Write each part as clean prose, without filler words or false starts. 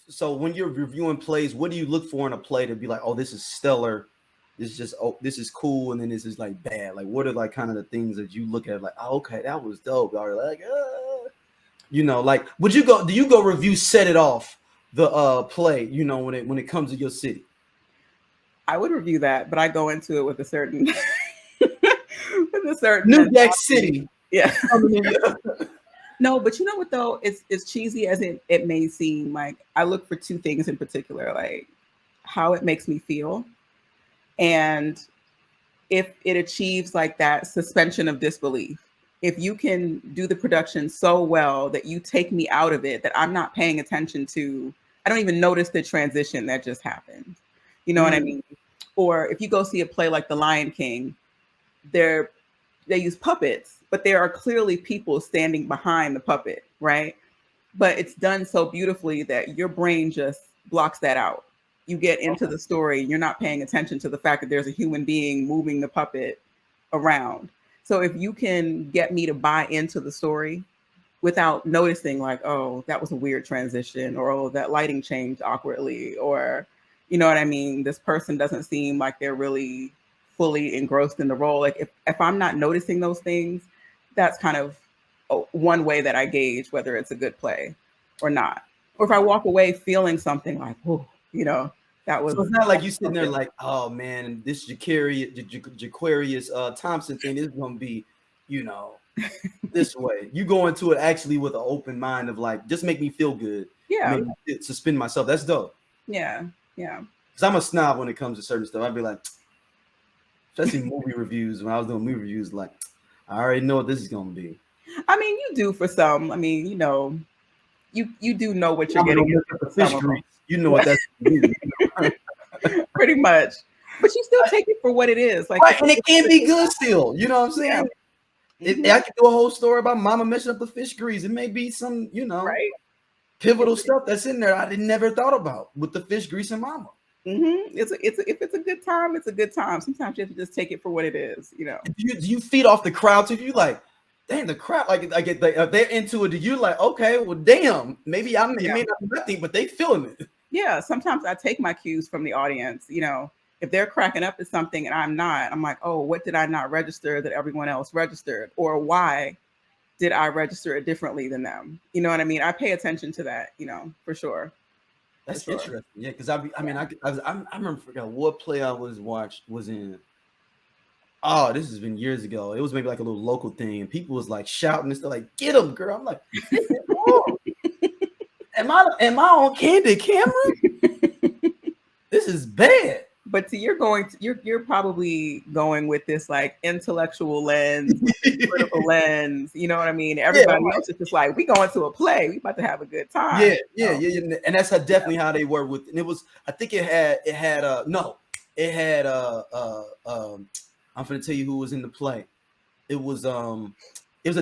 so when you're reviewing plays, what do you look for in a play to be like, oh, this is stellar, this is just, oh, this is cool, and then this is like bad? Like, what are like kind of the things that you look at like, oh, okay, that was dope, or like, like, would you go? Do you go review Set It Off, the play? When it comes to your city. I would review that, but I go into it with a certain with a certain New Jack mentality. City. Yeah. No, but you know what though? It's cheesy as it may seem. Like I look for two things in particular, like how it makes me feel, and if it achieves like that suspension of disbelief. If you can do the production so well that you take me out of it, that I'm not paying attention to, I don't even notice the transition that just happened. You know what I mean? Or if you go see a play like The Lion King, they use puppets, but there are clearly people standing behind the puppet, right? But it's done so beautifully that your brain just blocks that out. You get into the story, you're not paying attention to the fact that there's a human being moving the puppet around. So if you can get me to buy into the story without noticing like, oh, that was a weird transition, or oh, that lighting changed awkwardly, or you know what I mean, this person doesn't seem like they're really fully engrossed in the role. Like if I'm not noticing those things, that's kind of one way that I gauge whether it's a good play or not. Or if I walk away feeling something like, oh, that was. So it's not like you sitting there like, oh man, this Jaquarius Thompson thing is gonna be, this way. You go into it actually with an open mind of like, just make me feel good. Yeah. Make me suspend myself. That's dope. Yeah. Yeah. Because I'm a snob when it comes to certain stuff. I'd be like, especially movie reviews. When I was doing movie reviews, like, I already know what this is gonna be. I mean, you do for some. I mean, you do know what you're getting into for fish some grease. You know what that's pretty much. But you still take it for what it is. Like, right, and it can be good still. You know what I'm saying? Yeah. I could do a whole story about mama messing up the fish grease. It may be some, right. pivotal stuff that's in there I never thought about with the fish grease and mama. Mm-hmm. If it's a good time, it's a good time. Sometimes you have to just take it for what it is. Do you feed off the crowd too? You like, damn, the crowd, like they're into it. Do you like, okay, well, damn, maybe it may not be nothing, but they feeling it. Yeah, sometimes I take my cues from the audience. If they're cracking up at something and I'm not, I'm like, oh, what did I not register that everyone else registered? Or why did I register it differently than them? You know what I mean? I pay attention to that, for sure. That's interesting. Yeah, because I remember forgot what play I was in. Oh, this has been years ago. It was maybe like a little local thing, and people was like shouting and stuff, like, "Get him, girl!" I'm like, oh. Am I on candid camera? This is bad. But you're probably going with this like intellectual lens, critical lens. You know what I mean? Everybody else is just like, we going to a play. We about to have a good time. Yeah. And that's definitely how they were with. And it was, I think it had I'm going to tell you who was in the play. It was a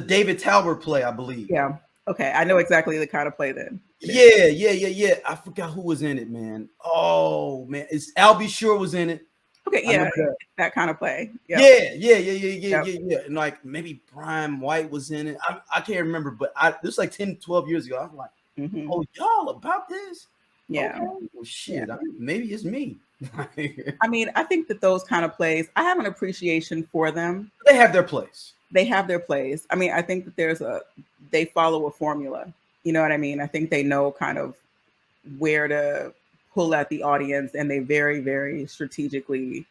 David Talbert play, I believe. Yeah. Okay, I know exactly the kind of play then. Yeah. I forgot who was in it, man. Oh man, it's Albie Shore was in it. Okay, yeah, that kind of play. Yeah. And like maybe Brian White was in it. I can't remember, but this was like 10, 12 years ago. I was like, oh, y'all about this? Yeah. Okay. Well, shit. Maybe it's me. I mean, I think that those kind of plays, I have an appreciation for them. They have their place. I mean, I think that they follow a formula. You know what I mean? I think they know kind of where to pull at the audience, and they very, very strategically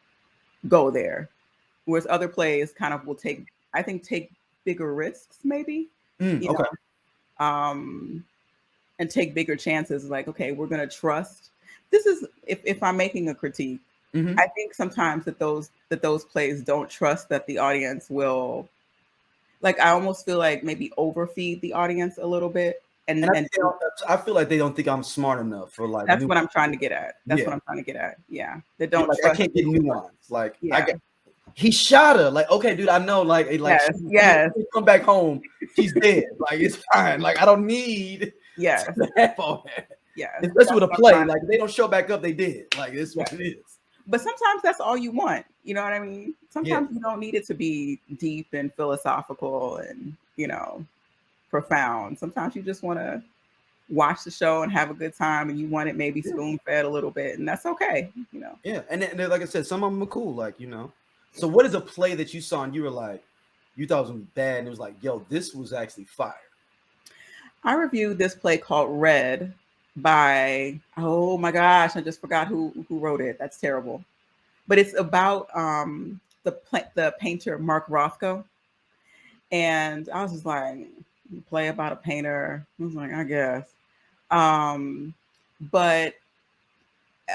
go there. Whereas other plays kind of will take bigger risks, maybe. Okay. And take bigger chances. Like, okay, we're going to trust. This is if I'm making a critique. I think sometimes that those plays don't trust that the audience will. Like, I almost feel like maybe overfeed the audience a little bit. And I feel like they don't think I'm smart enough for like. That's what I'm trying to get at. Yeah. They don't. Like, I can't get nuance. Like, he shot her. Like, okay, dude, I know. Like, yes. She come back home. She's dead. Like, it's fine. Like, I don't need. Yeah. To have all that. Yeah. Especially with a play. Like, they don't show back up. They did. Like, it's what it is. But sometimes that's all you want. You know what I mean? Sometimes you don't need it to be deep and philosophical and, profound. Sometimes you just want to watch the show and have a good time, and you want it maybe spoon fed a little bit, and that's okay, you know. Yeah, and then, like I said, some of them are cool, like, you know. So what is a play that you saw and you were like, you thought it was bad, and it was like, yo, this was actually fire? I reviewed this play called Red by, oh my gosh, I just forgot who wrote it. That's terrible. But it's about the painter Mark Rothko. And I was just like, play about a painter. I was like, I guess. But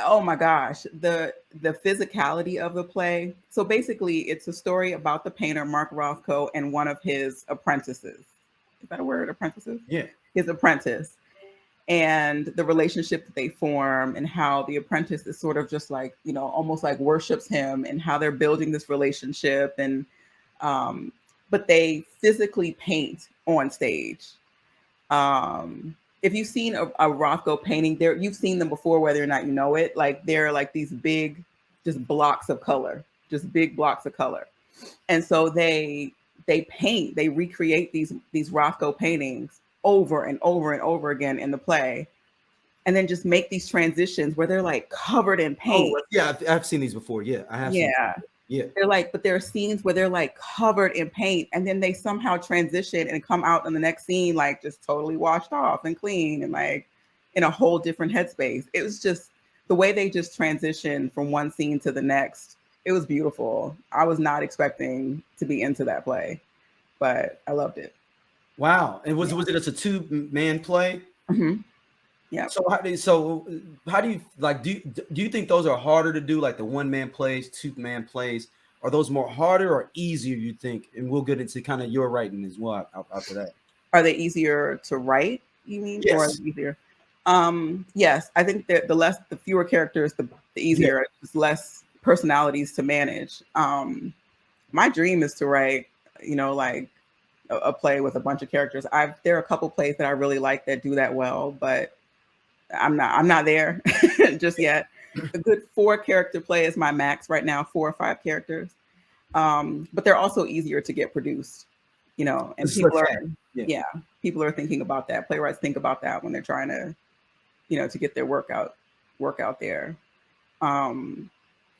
oh my gosh, the physicality of the play. So basically it's a story about the painter Mark Rothko and one of his apprentices. Is that a word? Apprentices? Yeah. His apprentice. And the relationship that they form, and how the apprentice is sort of just like, you know, almost like worships him, and how they're building this relationship. And but they physically paint on stage. If you've seen a Rothko painting, there you've seen them before, whether or not you know it. Like they're like these big, just blocks of color, just big blocks of color. And so they paint, they recreate these Rothko paintings over and over and over again in the play, and then just make these transitions where they're like covered in paint. Oh yeah, I've seen these before. Yeah, I have. Yeah. Yeah. They're like, but there are scenes where they're like covered in paint, and then they somehow transition and come out in the next scene like just totally washed off and clean and like in a whole different headspace. It was just the way they just transitioned from one scene to the next. It was beautiful. I was not expecting to be into that play, but I loved it. Wow. And was it just a 2-man play? Mm-hmm. Yeah. So how do you like, do you think those are harder to do, like the 1-man plays, 2-man plays? Are those more harder or easier, you think? And we'll get into kind of your writing as well after that. Are they easier to write, you mean? Yes. Or are they easier? Yes, I think that the fewer characters, the easier. Yeah. Just less personalities to manage. My dream is to write, you know, like a play with a bunch of characters. There are a couple plays that I really like that do that well, but I'm not there just yet. A good 4-character play is my max right now, 4 or 5 characters. But they're also easier to get produced, you know, and people are thinking about that. Playwrights think about that when they're trying to, you know, to get their work out there. And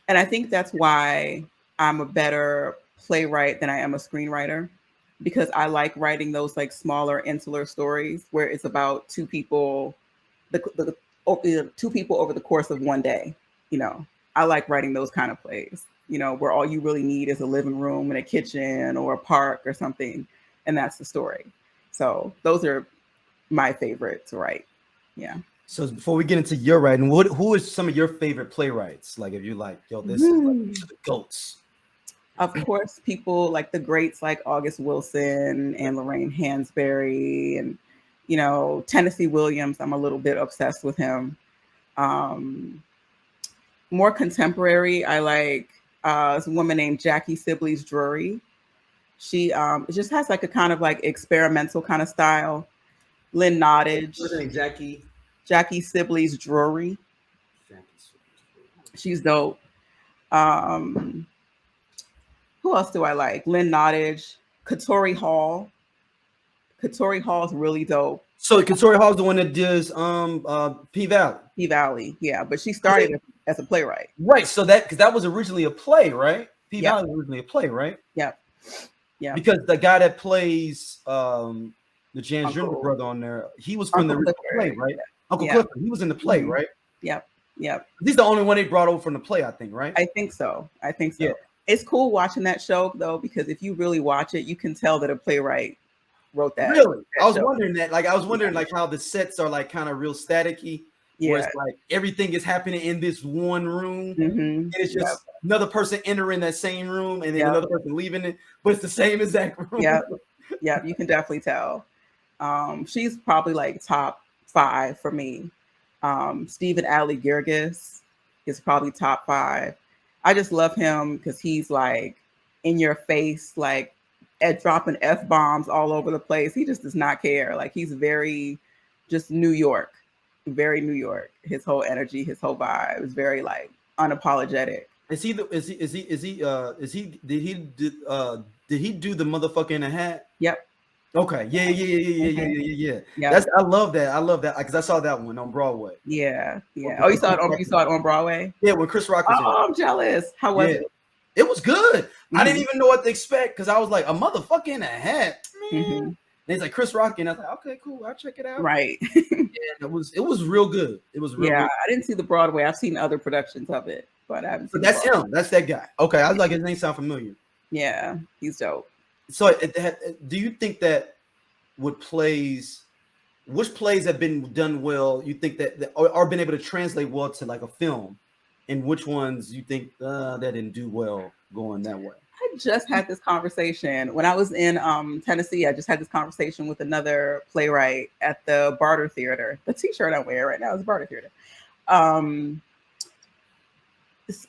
I think that's why I'm a better playwright than I am a screenwriter, because I like writing those like smaller insular stories where it's about 2 people, the 2 people over the course of one day. You know, I like writing those kind of plays, you know, where all you really need is a living room and a kitchen or a park or something, and that's the story. So those are my favorite to write. Yeah. So before we get into your writing, who is some of your favorite playwrights? Like, if you're like, yo, this is like the GOATs. Of course, people like the greats like August Wilson and Lorraine Hansberry and, you know, Tennessee Williams. I'm a little bit obsessed with him. More contemporary, I like this woman named Jackie Sibley's Drury. She just has like a kind of like experimental kind of style. Lynn Nottage. What's her name? Jackie Sibley's Drury. She's dope. Who else do I like? Lynn Nottage, Katori Hall. Katori Hall is really dope. So Katori Hall is the one that does P-Valley. P-Valley, yeah. But she started as a playwright. Right. So because that was originally a play, right? P-Valley was originally a play, right? Yep. Yeah. Because the guy that plays the Jan Jr. brother on there, he was from the original play, right? Uncle Clifford, he was in the play, right? Yep. Yep. He's the only one they brought over from the play, I think, right? I think so. Yeah. It's cool watching that show though, because if you really watch it, you can tell that a playwright wrote that. Really? I was wondering that. Like, I was wondering like how the sets are like kind of real staticky. Yeah. Where it's like everything is happening in this one room. And it's just another person entering that same room and then another person leaving it, but it's the same exact room. Yeah. Yeah, you can definitely tell. She's probably like top 5 for me. Stephen Alley Girgis is probably top 5. I just love him because he's like in your face, like at dropping F-bombs all over the place. He just does not care. Like he's very just New York, very New York. His whole energy, his whole vibe is very like unapologetic. Did he do the motherfucker in a hat? Yep. Okay. Yeah. Yeah. That's I love that. I love that because I saw that one on Broadway. Yeah. When Oh, Chris Rock you was saw it in on Broadway? it. Yeah, when Chris Rock was in it. Oh, I'm jealous. How was Yeah. it? It was good. I didn't Mhm. even know what to expect because I was like, a motherfucker in a hat, man. Mhm. And he's like Chris Rock, and I was like, okay, cool, I'll check it out. Right. And it was real good. It was real, Yeah, real. I didn't see the Broadway. I've seen other productions of it, but I haven't But seen the that's Broadway. him. That's that guy. Okay, I was like, his name sound familiar. Yeah, he's dope. So, do you think that would which plays have been done well? You think that are been able to translate well to like a film, and which ones you think that didn't do well going that way? I just had this conversation when I was in Tennessee. I just had this conversation with another playwright at the Barter Theater. The T-shirt I'm wearing right now is Barter Theater.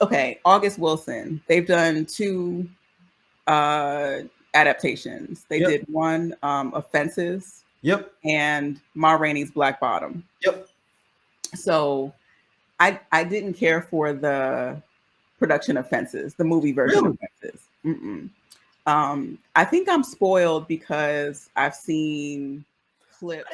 Okay, August Wilson. They've done 2 adaptations. They Yep. did one, Offenses, Yep. and Ma Rainey's Black Bottom. Yep. So I didn't care for the production of Fences, the movie version of Fences. I think I'm spoiled because I've seen clips